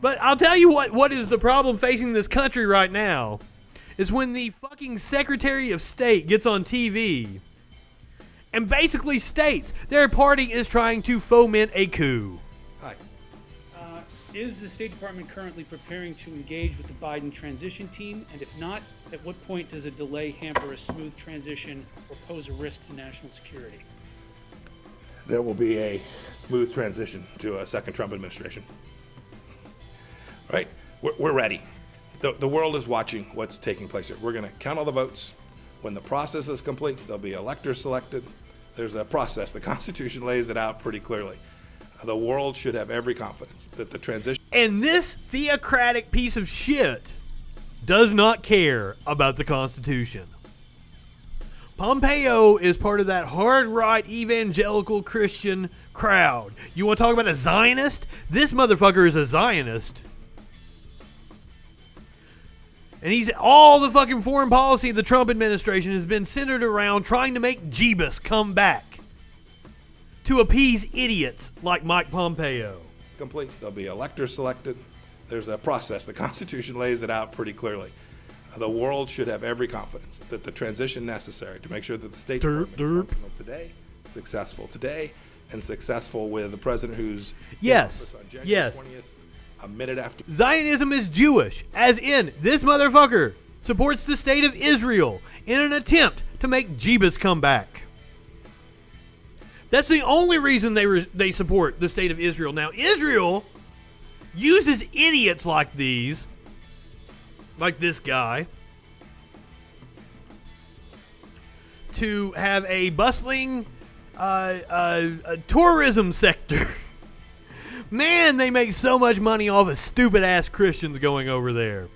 But I'll tell you what is the problem facing this country right now is when the fucking Secretary of State gets on TV and basically states their party is trying to foment a coup. Hi. Is the State Department currently preparing to engage with the Biden transition team? And if not, at what point does a delay hamper a smooth transition or pose a risk to national security? There will be a smooth transition to a second Trump administration. Right? We're ready. The world is watching what's taking place here. We're going to count all the votes. When the process is complete, there'll be electors selected. There's a process. The Constitution lays it out pretty clearly. The world should have every confidence that the transition... And this theocratic piece of shit does not care about the Constitution. Pompeo is part of that hard-right evangelical Christian crowd. You want to talk about a Zionist? This motherfucker is a Zionist. And all the fucking foreign policy of the Trump administration has been centered around trying to make Jeebus come back to appease idiots like Mike Pompeo. Complete. There'll be electors selected. There's a process. The Constitution lays it out pretty clearly. The world should have every confidence that the transition necessary to make sure that the State Department is functional today, successful today, and successful with the president who's in office on January 20th, a minute after. Zionism is Jewish, as in this motherfucker supports the state of Israel in an attempt to make Jeebus come back. That's the only reason they support the state of Israel. Now, Israel uses idiots like these, like this guy, to have a bustling tourism sector. Man, they make so much money off of stupid-ass Christians going over there.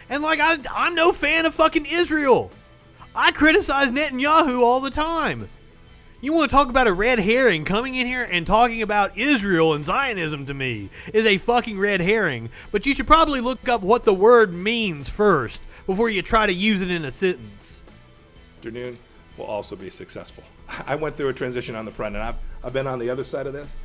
And, like, I'm no fan of fucking Israel. I criticize Netanyahu all the time. You want to talk about a red herring? Coming in here and talking about Israel and Zionism to me is a fucking red herring. But you should probably look up what the word means first before you try to use it in a sentence. Afternoon will also be successful. I went through a transition on the front, and I've been on the other side of this.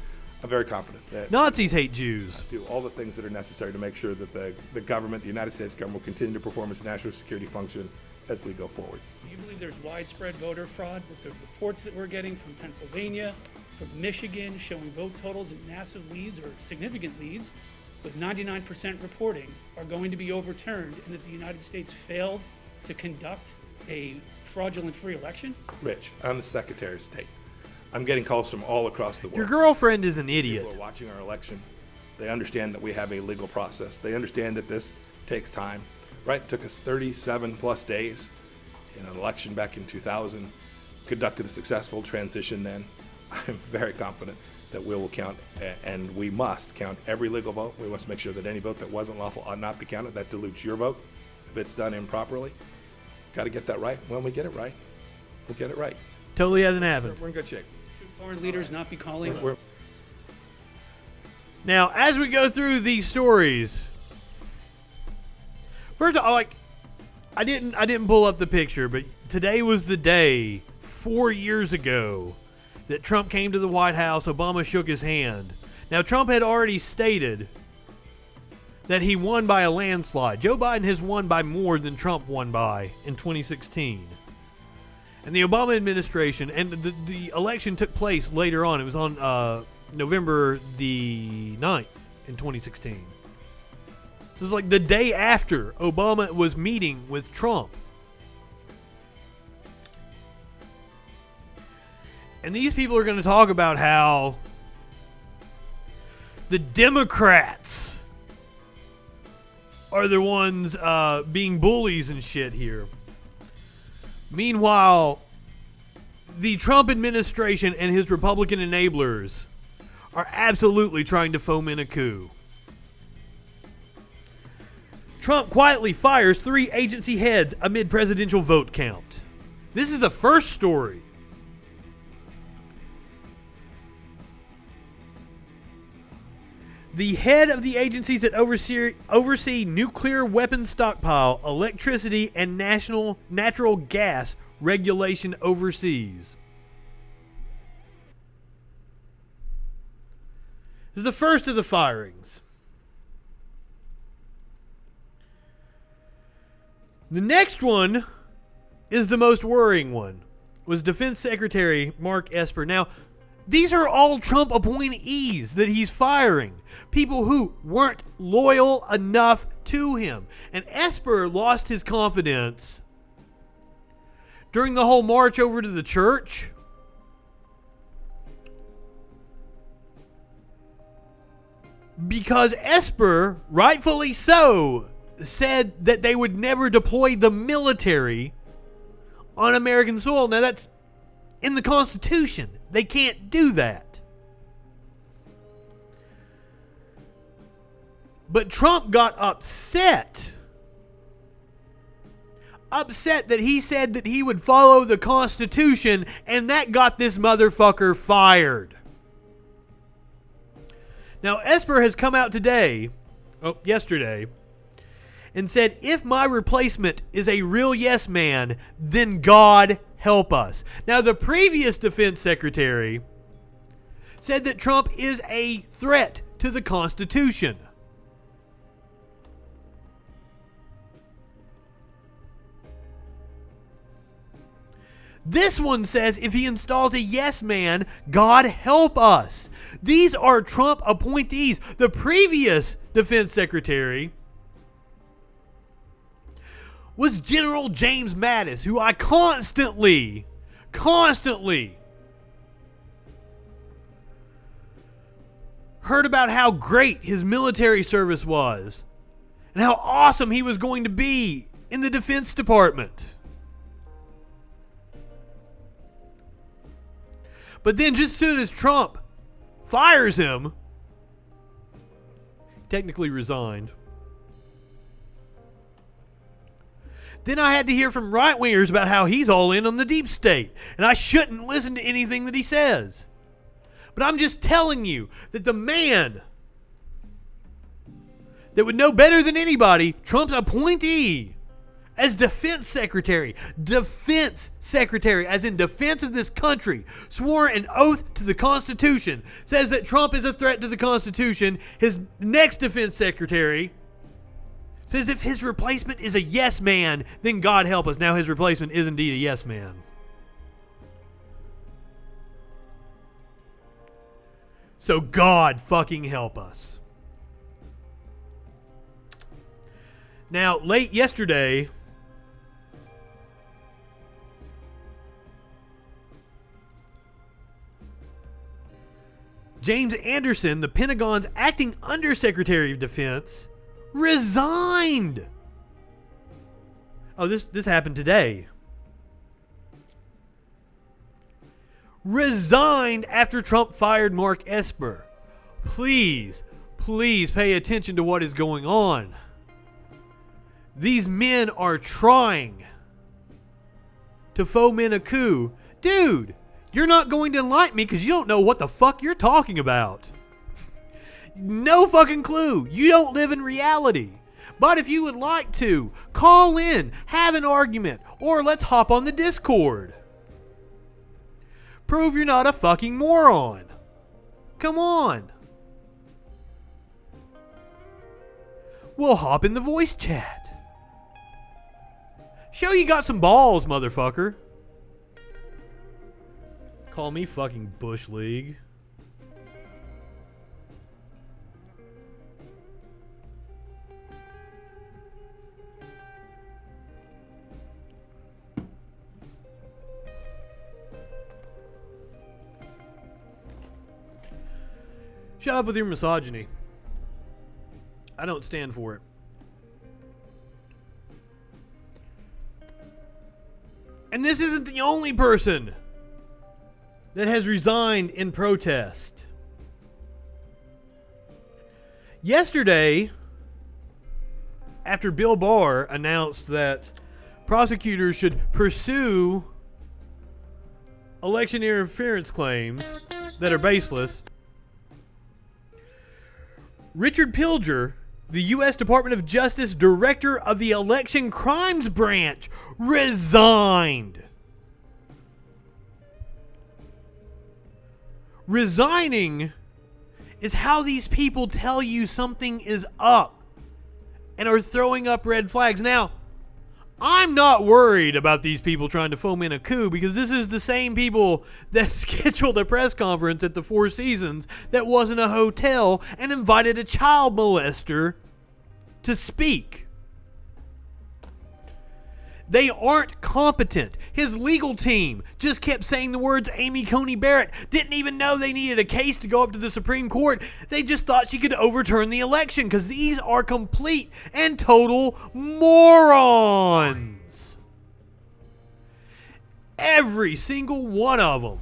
I'm very confident that Nazis hate Jews. Do all the things that are necessary to make sure that the government, the United States government, will continue to perform its national security function as we go forward. Do you believe there's widespread voter fraud with the reports that we're getting from Pennsylvania, from Michigan, showing vote totals and massive leads or significant leads with 99% reporting are going to be overturned, and that the United States failed to conduct a fraudulent free election? Rich, I'm the Secretary of State. I'm getting calls from all across the world. Your girlfriend is an idiot. People are watching our election. They understand that we have a legal process. They understand that this takes time. Right? It took us 37 plus days in an election back in 2000. Conducted a successful transition then. I'm very confident that we will count, and we must count every legal vote. We must make sure that any vote that wasn't lawful ought not be counted. That dilutes your vote if it's done improperly. Got to get that right. When we get it right, we'll get it right. Totally hasn't happened. We're in good shape. Should foreign leaders not be calling? Now, as we go through these stories, first of all, like, I didn't pull up the picture, but today was the day 4 years ago that Trump came to the White House. Obama shook his hand. Now, Trump had already stated that he won by a landslide. Joe Biden has won by more than Trump won by in 2016. And the Obama administration, and the election took place later on. It was on November the 9th in 2016. So it's like the day after Obama was meeting with Trump. And these people are going to talk about how the Democrats are the ones being bullies and shit here. Meanwhile, the Trump administration and his Republican enablers are absolutely trying to foment a coup. Trump quietly fires 3 agency heads amid presidential vote count. This is the first story. The head of the agencies that oversee nuclear weapons stockpile, electricity, and natural gas regulation overseas. This is the first of the firings. The next one is the most worrying one. Was Defense Secretary Mark Esper. Now, these are all Trump appointees that he's firing. People who weren't loyal enough to him. And Esper lost his confidence during the whole march over to the church. Because Esper, rightfully so, said that they would never deploy the military on American soil. Now that's in the Constitution. They can't do that. But Trump got upset. Upset that he said that he would follow the Constitution, and that got this motherfucker fired. Now, Esper has come out yesterday, and said, if my replacement is a real yes man, then God help us. Now, the previous defense secretary said that Trump is a threat to the Constitution. This one says if he installs a yes man, God help us. These are Trump appointees. The previous defense secretary was General James Mattis, who I constantly heard about how great his military service was and how awesome he was going to be in the Defense Department. But then just as soon as Trump fires him, technically resigned, then I had to hear from right-wingers about how he's all in on the deep state, and I shouldn't listen to anything that he says. But I'm just telling you that the man that would know better than anybody, Trump's appointee as defense secretary, as in defense of this country, swore an oath to the Constitution, says that Trump is a threat to the Constitution. His next defense secretary says if his replacement is a yes man, then God help us. Now his replacement is indeed a yes man. So God fucking help us. Now, late yesterday, James Anderson, the Pentagon's acting Undersecretary of Defense, resigned. Oh, this happened today. Resigned after Trump fired Mark Esper. Please pay attention to what is going on. These men are trying to foment a coup. Dude, you're not going to enlighten me because you don't know what the fuck you're talking about. No fucking clue. You don't live in reality. But if you would like to, call in, have an argument, or let's hop on the Discord. Prove you're not a fucking moron. Come on. We'll hop in the voice chat. Show you got some balls, motherfucker. Call me fucking Bush League. Shut up with your misogyny. I don't stand for it. And this isn't the only person that has resigned in protest. Yesterday, after Bill Barr announced that prosecutors should pursue election interference claims that are baseless, Richard Pilger, the U.S. Department of Justice Director of the Election Crimes Branch, resigned. Resigning is how these people tell you something is up and are throwing up red flags. Now, I'm not worried about these people trying to foment a coup because this is the same people that scheduled a press conference at the Four Seasons that wasn't a hotel and invited a child molester to speak. They aren't competent. His legal team just kept saying the words Amy Coney Barrett. Didn't even know they needed a case to go up to the Supreme Court. They just thought she could overturn the election because these are complete and total morons. Every single one of them.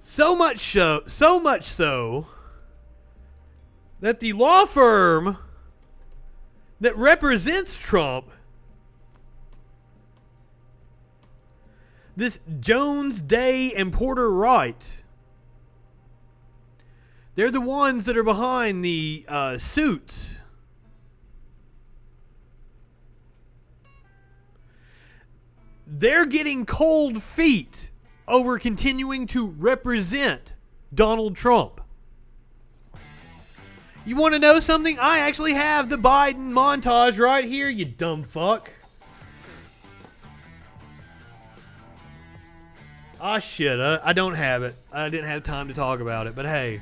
So much so that the law firm that represents Trump, this Jones, Day, and Porter Wright, they're the ones that are behind the suits. They're getting cold feet over continuing to represent Donald Trump. You want to know something? I actually have the Biden montage right here, you dumb fuck. Ah, shit, I don't have it. I didn't have time to talk about it, but hey.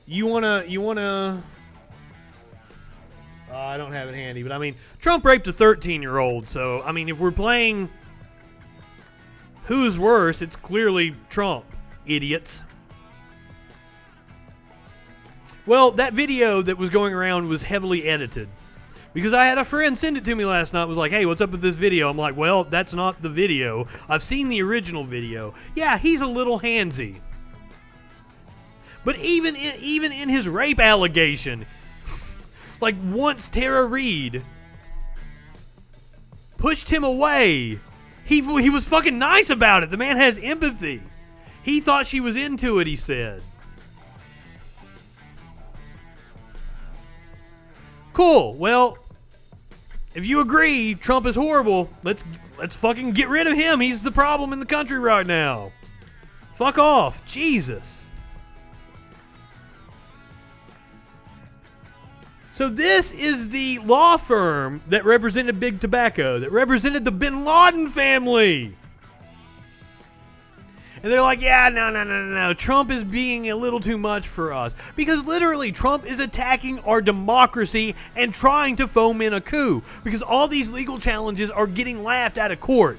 You wanna... I don't have it handy, but I mean, Trump raped a 13-year-old, so, I mean, if we're playing who's worse, it's clearly Trump, idiots. Well, that video that was going around was heavily edited, because I had a friend send it to me last night, was like, hey, what's up with this video? I'm like, well, that's not the video. I've seen the original video. Yeah, he's a little handsy. But even in his rape allegation, like once Tara Reid pushed him away, he was fucking nice about it. The man has empathy. He thought she was into it, he said. Cool. Well, if you agree Trump is horrible, let's fucking get rid of him. He's the problem in the country right now. Fuck off. Jesus. So this is the law firm that represented Big Tobacco, that represented the Bin Laden family. And they're like, yeah, no. Trump is being a little too much for us. Because literally, Trump is attacking our democracy and trying to foment a coup. Because all these legal challenges are getting laughed out of court.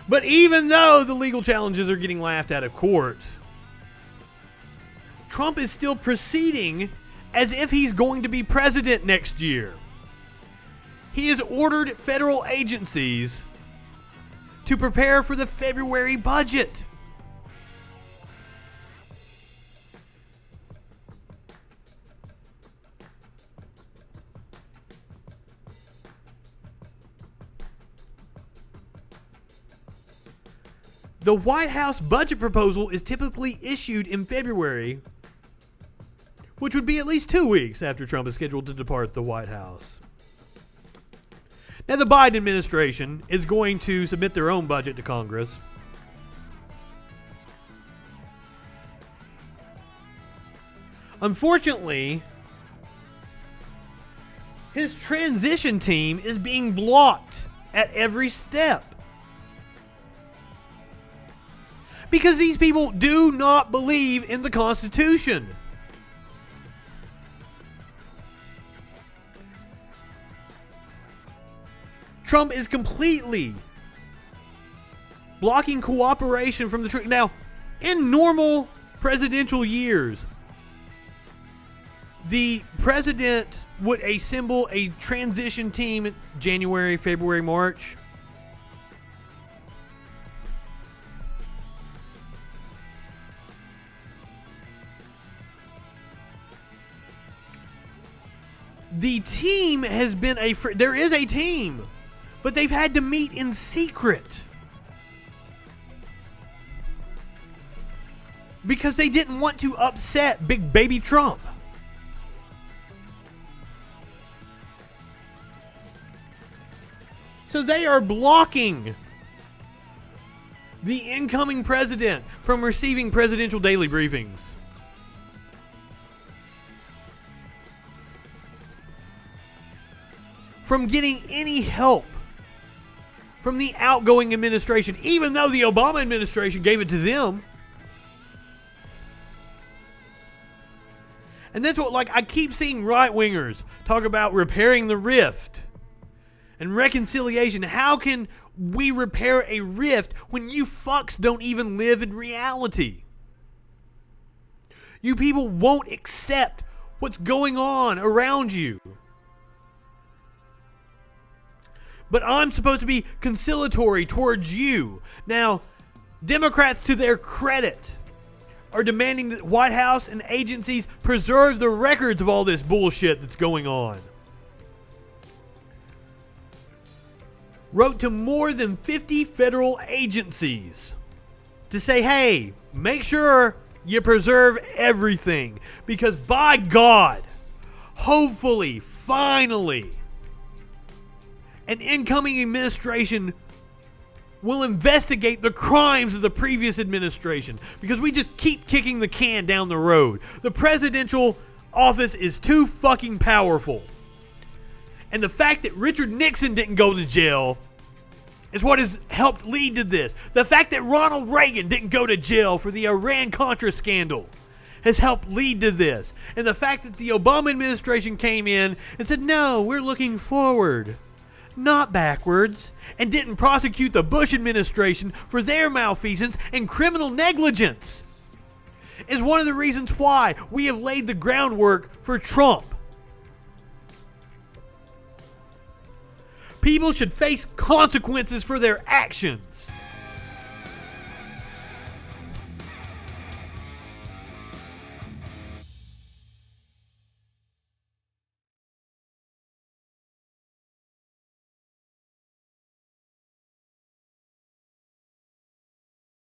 But even though the legal challenges are getting laughed out of court, Trump is still proceeding as if he's going to be president next year. He has ordered federal agencies to prepare for the February budget. The White House budget proposal is typically issued in February, which would be at least 2 weeks after Trump is scheduled to depart the White House. Now, the Biden administration is going to submit their own budget to Congress. Unfortunately, his transition team is being blocked at every step. Because these people do not believe in the Constitution. Trump is completely blocking cooperation from the truth. Now, in normal presidential years, the president would assemble a transition team in January, February, March. The team has been there is a team, but they've had to meet in secret because they didn't want to upset big baby Trump. So they are blocking the incoming president from receiving presidential daily briefings. From getting any help from the outgoing administration, even though the Obama administration gave it to them. And that's what, like, I keep seeing right-wingers talk about repairing the rift and reconciliation. How can we repair a rift when you fucks don't even live in reality? You people won't accept what's going on around you. But I'm supposed to be conciliatory towards you. Now, Democrats, to their credit, are demanding that White House and agencies preserve the records of all this bullshit that's going on. Wrote to more than 50 federal agencies to say, hey, make sure you preserve everything. Because by God, hopefully, finally, an incoming administration will investigate the crimes of the previous administration, because we just keep kicking the can down the road. The presidential office is too fucking powerful. And the fact that Richard Nixon didn't go to jail is what has helped lead to this. The fact that Ronald Reagan didn't go to jail for the Iran-Contra scandal has helped lead to this. And the fact that the Obama administration came in and said, no, we're looking forward, not backwards, and didn't prosecute the Bush administration for their malfeasance and criminal negligence, is one of the reasons why we have laid the groundwork for Trump. People should face consequences for their actions.